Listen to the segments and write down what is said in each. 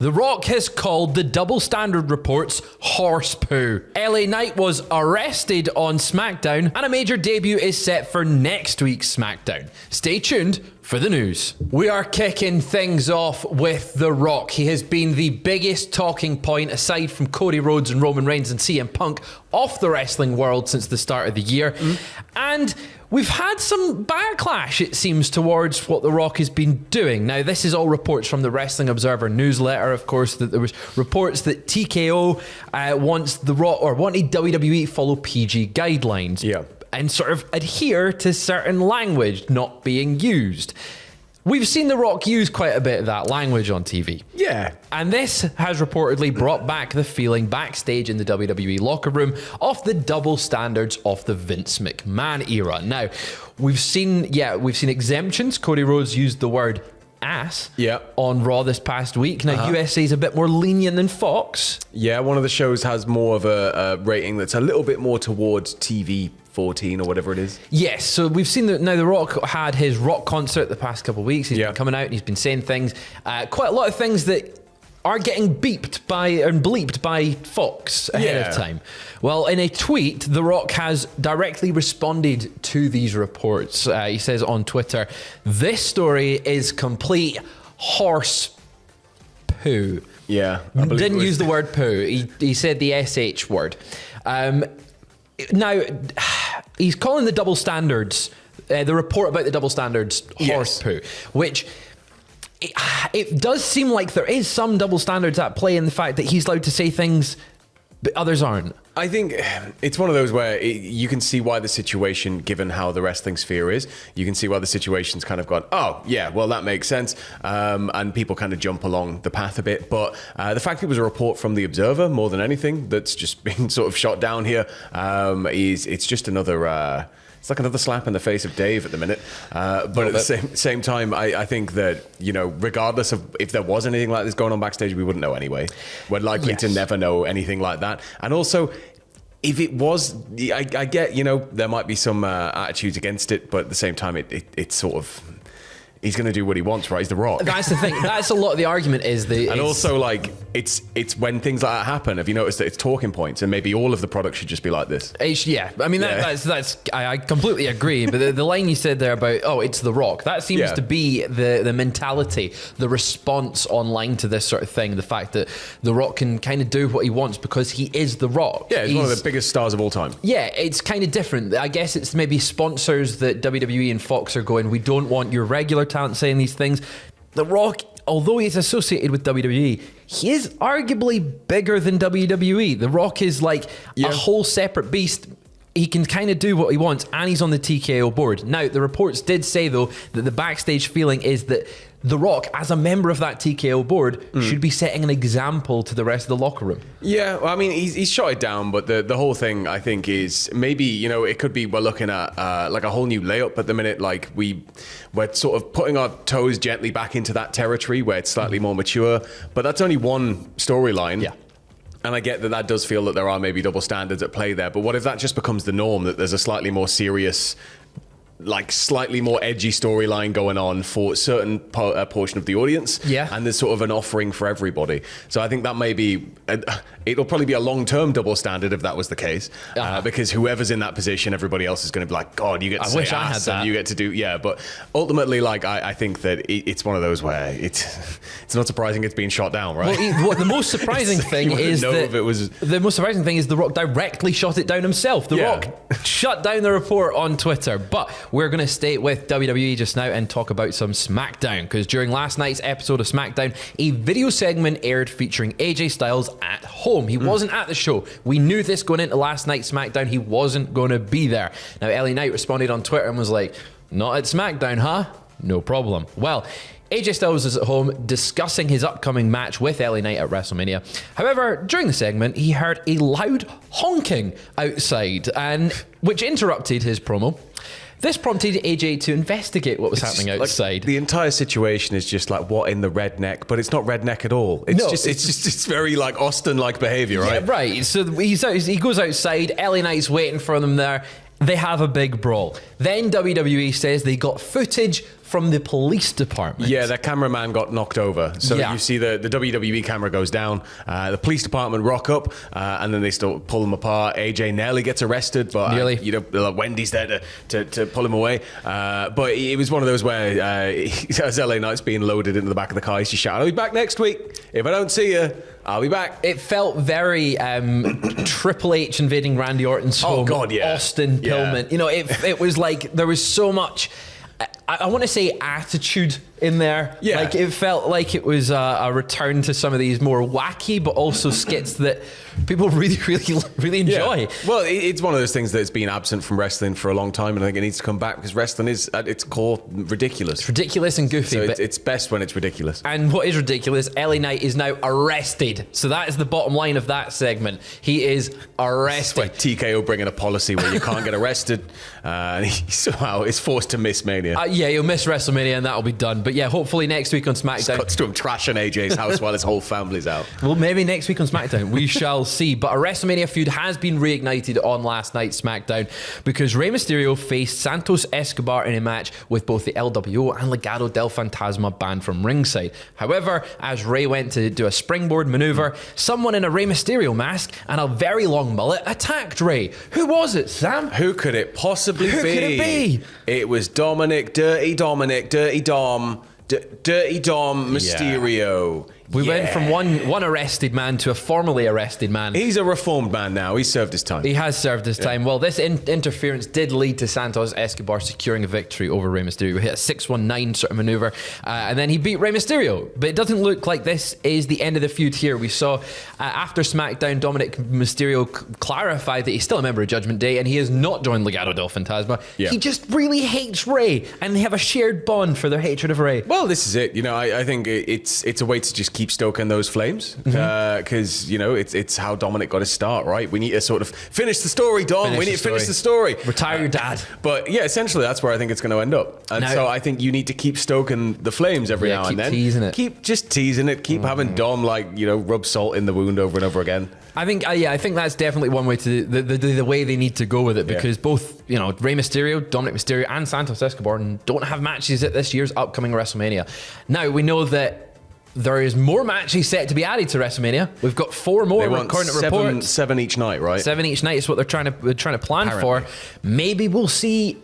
The Rock has called the double standard reports horse poo. LA Knight was arrested on SmackDown, and a major debut is set for next week's SmackDown. Stay tuned for the news. We are kicking things off with The Rock. He has been the biggest talking point, aside from Cody Rhodes and Roman Reigns and CM Punk, off the wrestling world since the start of the year. And we've had some backlash, it seems, towards what The Rock has been doing. Now, this is all reports from the Wrestling Observer newsletter, of course, that there was reports that TKO wants The Rock, or wanted WWE to follow PG guidelines. Yeah. And sort of adhere to certain language not being used. We've seen The Rock use quite a bit of that language on TV. Yeah. And this has reportedly brought back the feeling backstage in the WWE locker room of the double standards of the Vince McMahon era. Now, we've seen exemptions. Cody Rhodes used the word ass on Raw this past week. Now, USA is a bit more lenient than Fox. Yeah, one of the shows has more of a rating that's a little bit more towards TV 14 or whatever it is. Yes, so we've seen that now. The Rock had his rock concert the past couple of weeks. He's been coming out and he's been saying things, quite a lot of things that are getting beeped by Fox ahead of time. Well, in a tweet, The Rock has directly responded to these reports. He says on Twitter, "This story is complete horse poo." Yeah. Didn't use the word poo. He said the SH word. Now, he's calling the double standards, the report about the double standards, horse poo, which it does seem like there is some double standards at play in the fact that he's allowed to say things but others aren't. I think it's one of those where you can see why the situation, given how the wrestling sphere is, you can see why the situation's kind of gone, oh, yeah, well, that makes sense. And people kind of jump along the path a bit. But the fact it was a report from The Observer, more than anything, that's just been sort of shot down here, it's just another... It's like another slap in the face of Dave at the minute. But at the same time, I think that, regardless of if there was anything like this going on backstage, we wouldn't know anyway. We're likely to never know anything like that. And also, if it was, I get, there might be some attitudes against it, but at the same time, it's sort of... He's going to do what he wants, right? He's The Rock. That's the thing. That's a lot of the argument and also, like, it's when things like that happen, have you noticed that it's talking points, and maybe all of the products should just be like this? I mean, I completely agree. But the line you said there about, it's The Rock, that seems to be the mentality, the response online to this sort of thing. The fact that The Rock can kind of do what he wants because he is The Rock. Yeah, he's one of the biggest stars of all time. Yeah, it's kind of different. I guess it's maybe sponsors that WWE and Fox are going, we don't want your regular talent saying these things. The Rock, although he's associated with WWE, he is arguably bigger than WWE. The Rock is like a whole separate beast. He can kind of do what he wants, and he's on the TKO board. Now, the reports did say, though, that the backstage feeling is that The Rock, as a member of that TKO board, should be setting an example to the rest of the locker room. Yeah, well, I mean, he's shot it down, but the whole thing, I think, is maybe, it could be we're looking at like a whole new layup at the minute. Like, we're sort of putting our toes gently back into that territory where it's slightly more mature, but that's only one storyline. Yeah. And I get that does feel that there are maybe double standards at play there. But what if that just becomes the norm, that there's a slightly more serious, like slightly more edgy storyline going on for a certain portion of the audience? Yeah. And there's sort of an offering for everybody. So I think that may be, it'll probably be a long-term double standard if that was the case. Because whoever's in that position, everybody else is going to be like, God, you get to say ass and you get to do, But ultimately, like, I think that it's one of those where it's not surprising it's being shot down, right? Well, the most surprising thing is the most surprising thing is The Rock directly shot it down himself. The Rock shut down the report on Twitter. But we're going to stay with WWE just now and talk about some SmackDown, because during last night's episode of SmackDown, a video segment aired featuring AJ Styles at home. He wasn't at the show. We knew this going into last night's SmackDown. He wasn't going to be there. Now, LA Knight responded on Twitter and was like, "Not at SmackDown, huh? No problem." Well, AJ Styles is at home discussing his upcoming match with LA Knight at WrestleMania. However, during the segment, he heard a loud honking outside, which interrupted his promo. This prompted AJ to investigate what was happening outside. Like, the entire situation is just like, what in the redneck? But it's not redneck at all. It's very like Austin-like behavior, right? Yeah, right. So he goes outside. LA Knight's waiting for them there. They have a big brawl. Then WWE says they got footage from the police department. Yeah, their cameraman got knocked over. So you see the WWE camera goes down, the police department rock up, and then they still pull them apart. AJ nearly gets arrested, but Wendy's there to pull him away. But it was one of those where as LA Knight's being loaded into the back of the car, he's just shouting, "I'll be back next week. If I don't see you, I'll be back." It felt very Triple H invading Randy Orton's home. Oh God, yeah. Austin Pillman. You know, it was like there was so much. I want to say attitude in there. Yeah. Like it felt like it was a return to some of these more wacky, but also skits that people really enjoy. Yeah. Well, it's one of those things that's been absent from wrestling for a long time, and I think it needs to come back because wrestling is at its core ridiculous. It's ridiculous and goofy. So but it's best when it's ridiculous. And what is ridiculous, LA Knight is now arrested. So that is the bottom line of that segment. He is arrested. It's like TKO bringing a policy where you can't get arrested, and he somehow is forced to miss Mania. Yeah, he'll miss WrestleMania and that'll be done. But yeah, hopefully next week on SmackDown. Cuts to him trashing AJ's house while his whole family's out. Well, maybe next week on SmackDown. We shall see. But a WrestleMania feud has been reignited on last night's SmackDown because Rey Mysterio faced Santos Escobar in a match with both the LWO and Legado del Fantasma banned from ringside. However, as Rey went to do a springboard maneuver, someone in a Rey Mysterio mask and a very long mullet attacked Rey. Who was it, Sam? Who could it possibly be? Who could it be? It was Dirty Dom Mysterio. We went from one arrested man to a formerly arrested man. He's a reformed man now. He's served his time. He has served his time. Well, this interference did lead to Santos Escobar securing a victory over Rey Mysterio. He hit a 619 sort of maneuver, and then he beat Rey Mysterio. But it doesn't look like this is the end of the feud here. We saw after SmackDown, Dominic Mysterio clarified that he's still a member of Judgment Day and he has not joined Legado del Fantasma. Yeah. He just really hates Rey, and they have a shared bond for their hatred of Rey. Well, this is it. You know, I think it's a way to just keep stoking those flames because you know it's how Dominic got his start, right? We need to sort of finish the story, Dom. We need to finish the story. Retire your dad. But yeah, essentially that's where I think it's going to end up. And so I think you need to keep stoking the flames every now and then. Teasing it. Keep just teasing it. Keep having Dom rub salt in the wound over and over again. I think that's definitely one way to the way they need to go with it because both Rey Mysterio, Dominic Mysterio, and Santos Escobar don't have matches at this year's upcoming WrestleMania. Now we know that there is more matches set to be added to WrestleMania. We've got 4 more according to reports. 7 each night, right? 7 each night is what they're trying to plan for. Maybe we'll see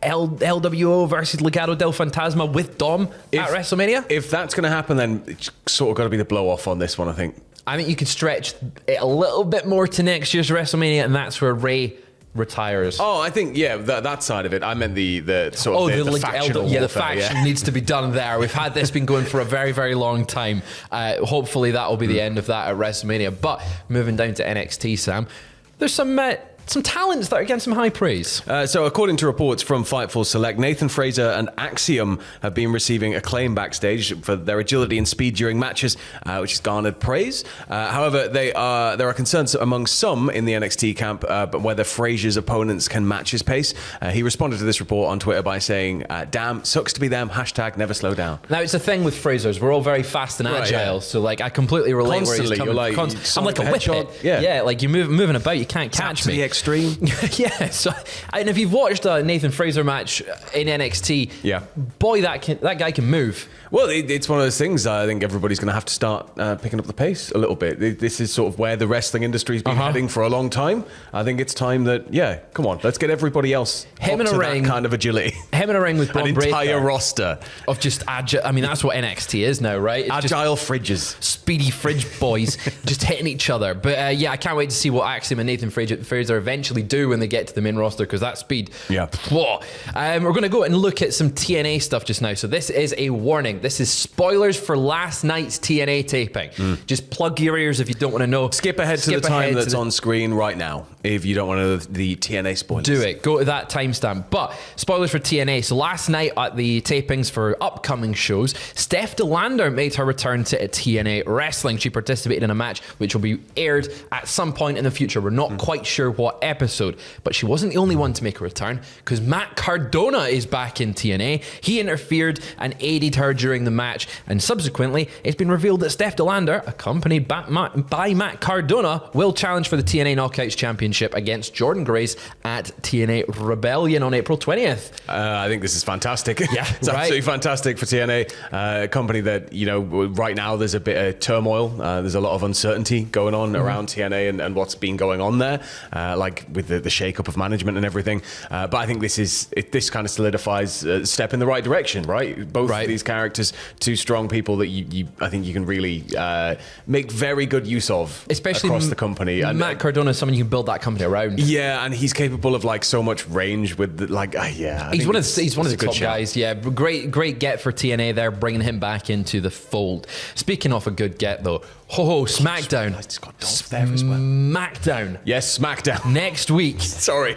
LWO versus Legado del Fantasma with Dom at WrestleMania. If that's going to happen, then it's sort of got to be the blow off on this one, I think. I think you could stretch it a little bit more to next year's WrestleMania, and that's where Rey retires. Oh, I think that side of it. I meant the sort of the factional warfare. The faction needs to be done there. We've had this been going for a very, very long time. Hopefully that will be the end of that at WrestleMania. But moving down to NXT, Sam, there's some talents that are getting some high praise. So according to reports from Fightful Select, Nathan Fraser and Axiom have been receiving acclaim backstage for their agility and speed during matches, which has garnered praise. However, there are concerns among some in the NXT camp but whether Fraser's opponents can match his pace. He responded to this report on Twitter by saying, damn, sucks to be them, #never slow down. Now, it's a thing with Fraser's. We're all very fast and agile, so I completely relate. Constantly, where he's coming. I'm like a whippet. Yeah, like you're moving about, you can't catch me. Extreme. Yeah, so and if you've watched a Nathan Fraser match in NXT, boy, that guy can move. Well, it's one of those things. I think everybody's going to have to start picking up the pace a little bit. This is sort of where the wrestling industry's been heading for a long time. I think it's time that, come on, let's get everybody else him in a ring, that kind of agility. Him in a ring with Braun Breaker. An entire roster of just agile. I mean, that's what NXT is now, right? It's agile fridges, speedy fridge boys, just hitting each other. But I can't wait to see what Axiom and Nathan Fraser eventually do when they get to the main roster, because that speed. Yeah. We're going to go and look at some TNA stuff just now. So this is a warning. This is spoilers for last night's TNA taping. Just plug your ears if you don't want to know. Skip ahead to the time that's on screen right now if you don't want to know the TNA spoilers. Do it. Go to that timestamp. But spoilers for TNA. So last night at the tapings for upcoming shows, Steph DeLander made her return to TNA Wrestling. She participated in a match which will be aired at some point in the future. We're not quite sure what Raw episode. But she wasn't the only one to make a return, because Matt Cardona is back in TNA. He interfered and aided her during the match, and subsequently it's been revealed that Steph Delander, accompanied by Matt Cardona, will challenge for the TNA Knockouts Championship against Jordan Grace at TNA Rebellion on April 20th. I think this is fantastic. Yeah, it's absolutely fantastic for TNA, a company that, you know, right now there's a bit of turmoil. There's a lot of uncertainty going on around TNA and what's been going on there, like with the shake-up of management and everything. But I think this kind of solidifies a step in the right direction, right? Both of these characters, two strong people that I think you can really make very good use of, especially across the company. And Matt Cardona is someone you can build that company around. Yeah, and he's capable of like so much range with he's one of the top guys. Yeah, great get for TNA there, bringing him back into the fold. Speaking of a good get though, SmackDown. SmackDown. Yes, SmackDown. Next week. Sorry.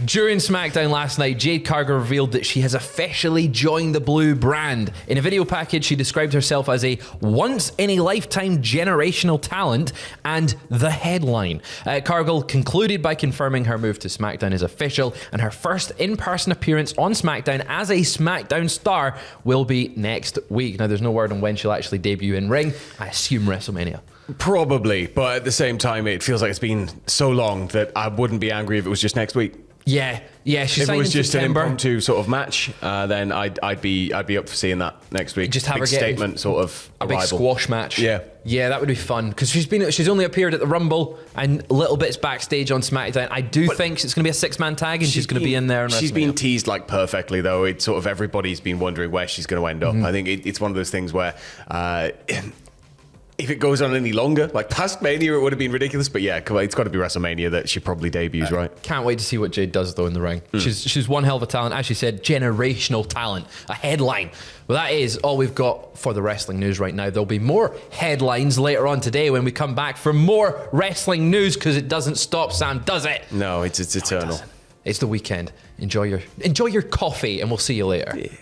During SmackDown last night, Jade Cargill revealed that she has officially joined the Blue brand. In a video package, she described herself as a once-in-a-lifetime generational talent and the headline. Cargill concluded by confirming her move to SmackDown is official, and her first in-person appearance on SmackDown as a SmackDown star will be next week. Now, there's no word on when she'll actually debut in ring. I assume WrestleMania. Probably, but at the same time, it feels like it's been so long that I wouldn't be angry if it was just next week. Yeah. She's if it was just September. An impromptu sort of match, then I'd be up for seeing that next week. Just have big her get statement, sort of a arrival. big squash match. Yeah, that would be fun, because she's only appeared at the Rumble and little bits backstage on SmackDown. I think it's going to be a 6-man tag, and she's going to be in there. She's been teased like perfectly though. It's sort of everybody's been wondering where she's going to end up. I think it's one of those things where. If it goes on any longer, like past Mania, it would have been ridiculous. But yeah, it's got to be WrestleMania that she probably debuts, right? Can't wait to see what Jade does though in the ring. She's one hell of a talent, as she said, generational talent, a headline. Well, that is all we've got for the wrestling news right now. There'll be more headlines later on today when we come back for more wrestling news, because it doesn't stop, Sam, does it? No, it's eternal. It's the weekend. Enjoy your coffee, and we'll see you later. Yeah.